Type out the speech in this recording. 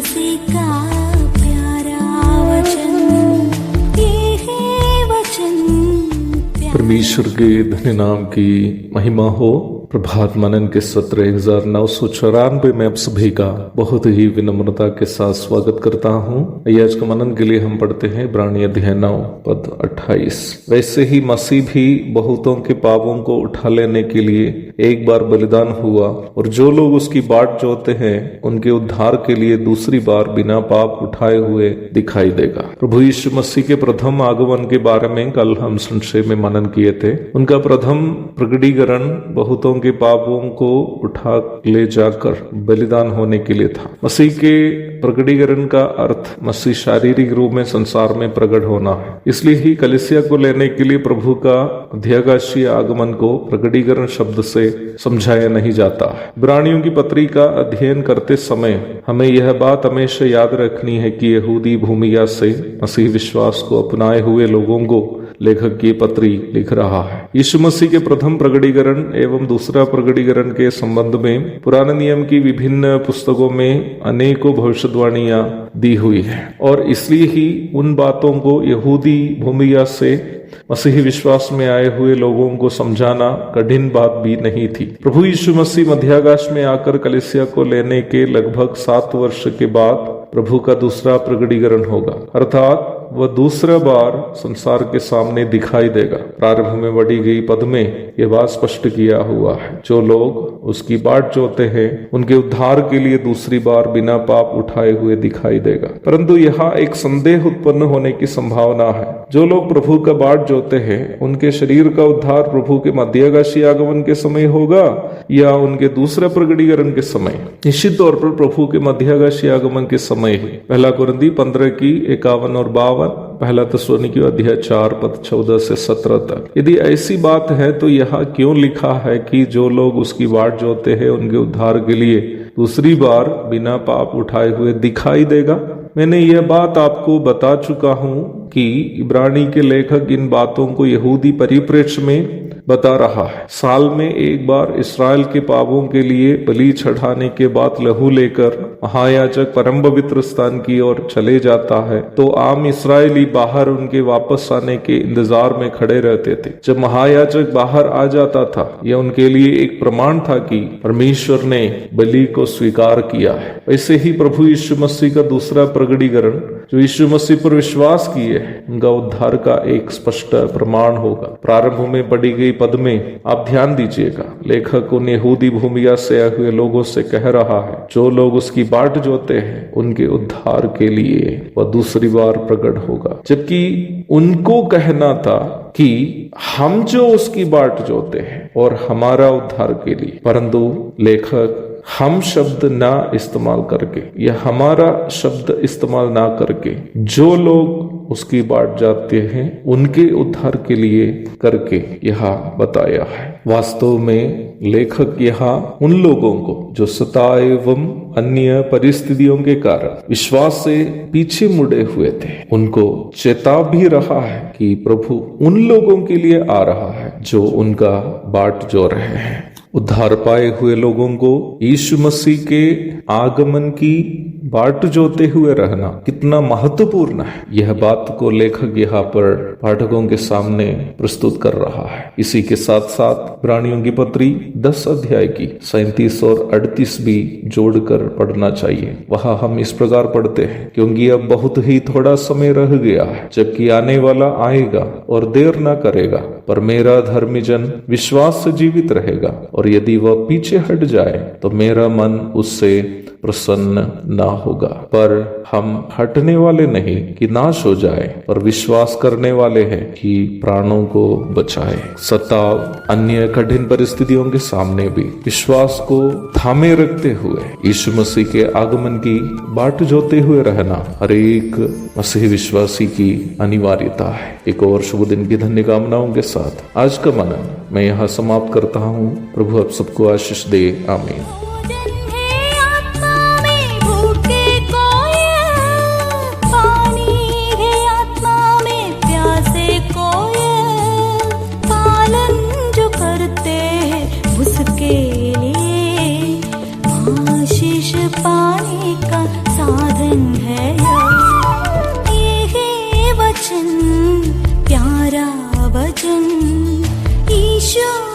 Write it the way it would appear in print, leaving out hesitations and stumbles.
मसीह का प्यारा वचन, ये है वचन प्यारा। परमेश्वर के धन्य नाम की महिमा हो। प्रभात मनन के सत्र 1994 में आप सभी का बहुत ही विनम्रता के साथ स्वागत करता हूँ। आज के मनन के लिए हम पढ़ते हैं इब्रानी अध्याय 9 पद 28। वैसे ही मसीह भी बहुतों के पापों को उठा लेने के लिए एक बार बलिदान हुआ, और जो लोग उसकी बाट जोते हैं उनके उद्धार के लिए दूसरी बार बिना पाप उठाए हुए दिखाई देगा। प्रभु यीशु मसीह के प्रथम आगमन के बारे में कल हम संक्षेप में मनन किए थे। उनका प्रथम प्रकटीकरण बहुतों के पापों को उठा ले जाकर बलिदान होने के लिए था। मसीह के प्रकटीकरण का अर्थ मसीह शारीरिक रूप में संसार में प्रकट होना है। इसलिए ही कलीसिया को लेने के लिए प्रभु का मध्याकाशीय आगमन को प्रकटीकरण शब्द से समझाया नहीं जाता है। इब्रानियों की पत्री का अध्ययन करते समय हमें यह बात हमेशा याद रखनी है कि यहूदी भूमिका से मसीह विश्वास को अपनाए हुए लोगों को लेखक की पत्री लिख रहा है। यीशु मसीह के प्रथम प्रकटीकरण एवं दूसरा प्रकटीकरण के संबंध में पुराने नियम की विभिन्न पुस्तकों में अनेकों भविष्यवाणियां दी हुई है, और इसलिए ही उन बातों को यहूदी भूमिका से मसीही विश्वास में आए हुए लोगों को समझाना कठिन बात भी नहीं थी। प्रभु यीशु मसीह मध्याकाश में आकर कलीसिया को लेने के लगभग 7 वर्ष के बाद प्रभु का दूसरा प्रकटीकरण होगा, अर्थात वह दूसरा बार संसार के सामने दिखाई देगा। प्रारंभ में बढ़ी गई पद में यह बात स्पष्ट किया हुआ है, जो लोग उसकी बाट जोते हैं उनके उद्धार के लिए दूसरी बार बिना पाप उठाए हुए दिखाई देगा। परंतु यहाँ एक संदेह उत्पन्न होने की संभावना है। जो लोग प्रभु का बाट जोते हैं उनके शरीर का उद्धार प्रभु के मध्याकाशीय आगमन के समय होगा या उनके दूसरे प्रकटीकरण के समय? निश्चित तौर पर प्रभु के मध्याकाशीय आगमन के समय ही। पहला कुरिन्थी 15 की 51 और 52, पहला थिस्सलुनीकियों अध्याय 4 पद 14 से 17 तक। यदि ऐसी बात है तो यहाँ क्यों लिखा है कि जो लोग उसकी बाट जोते हैं उनके उद्धार के लिए दूसरी बार बिना पाप उठाए हुए दिखाई देगा? मैंने यह बात आपको बता चुका हूं कि इब्रानी के लेखक इन बातों को यहूदी परिप्रेक्ष्य में बता रहा है। साल में एक बार इस्राएल के पापों के लिए बलि चढ़ाने के बाद लहू लेकर महायाजक परम पवित्र स्थान की ओर चले जाता है, तो आम इस्राएली बाहर उनके वापस आने के इंतजार में खड़े रहते थे। जब महायाजक बाहर आ जाता था, यह उनके लिए एक प्रमाण था कि परमेश्वर ने बलि को स्वीकार किया है। वैसे ही प्रभु यीशु मसीह का दूसरा प्रकटीकरण जो यीशु मसीह पर विश्वास किए हैं उनका उद्धार का एक स्पष्ट प्रमाण होगा। प्रारंभ में पढ़ी गई पद में आप ध्यान दीजिएगा, लेखक उन यहूदी भूमिका से आए हुए लोगों से कह रहा है, जो लोग उसकी बाट जोते हैं उनके उद्धार के लिए वह दूसरी बार प्रकट होगा। जबकि उनको कहना था कि हम जो उसकी बाट जोते हैं और हमारा उद्धार के लिए, परंतु लेखक हम शब्द ना इस्तेमाल करके या हमारा शब्द इस्तेमाल ना करके जो लोग उसकी बाट जाते हैं उनके उद्धार के लिए करके यहाँ बताया है। वास्तव में लेखक यहाँ उन लोगों को जो सताए एवं अन्य परिस्थितियों के कारण विश्वास से पीछे मुड़े हुए थे उनको चेता भी रहा है कि प्रभु उन लोगों के लिए आ रहा है जो उनका बाट जो रहे हैं। उद्धार पाए हुए लोगों को यीशु मसीह के आगमन की बाट जोते हुए रहना कितना महत्वपूर्ण है, यह बात को लेखक यहाँ पर पाठकों के सामने प्रस्तुत कर रहा है। इसी के साथ साथ इब्रानियों की पत्री 10 अध्याय की 37 और 38 भी जोड़कर पढ़ना चाहिए। वहाँ हम इस प्रकार पढ़ते हैं, क्योंकि अब बहुत ही थोड़ा समय रह गया है जबकि आने वाला आएगा और देर न करेगा, पर मेरा धर्मी जन विश्वास से जीवित रहेगा, और यदि वह पीछे हट जाए तो मेरा मन उससे प्रसन्न ना होगा। पर हम हटने वाले नहीं कि नाश हो जाए, पर विश्वास करने वाले हैं कि प्राणों को बचाए। सताव अन्य कठिन परिस्थितियों के सामने भी विश्वास को थामे रखते हुए यीशु मसीह के आगमन की बाट जोते हुए रहना हर एक मसीह विश्वासी की अनिवार्यता है। एक और शुभ दिन की धन्य कामनाओं के साथ आज का मनन मैं यहाँ समाप्त करता हूँ। प्रभु आप सबको आशीष दे। आमीन। पाने का साधन वचन ईशो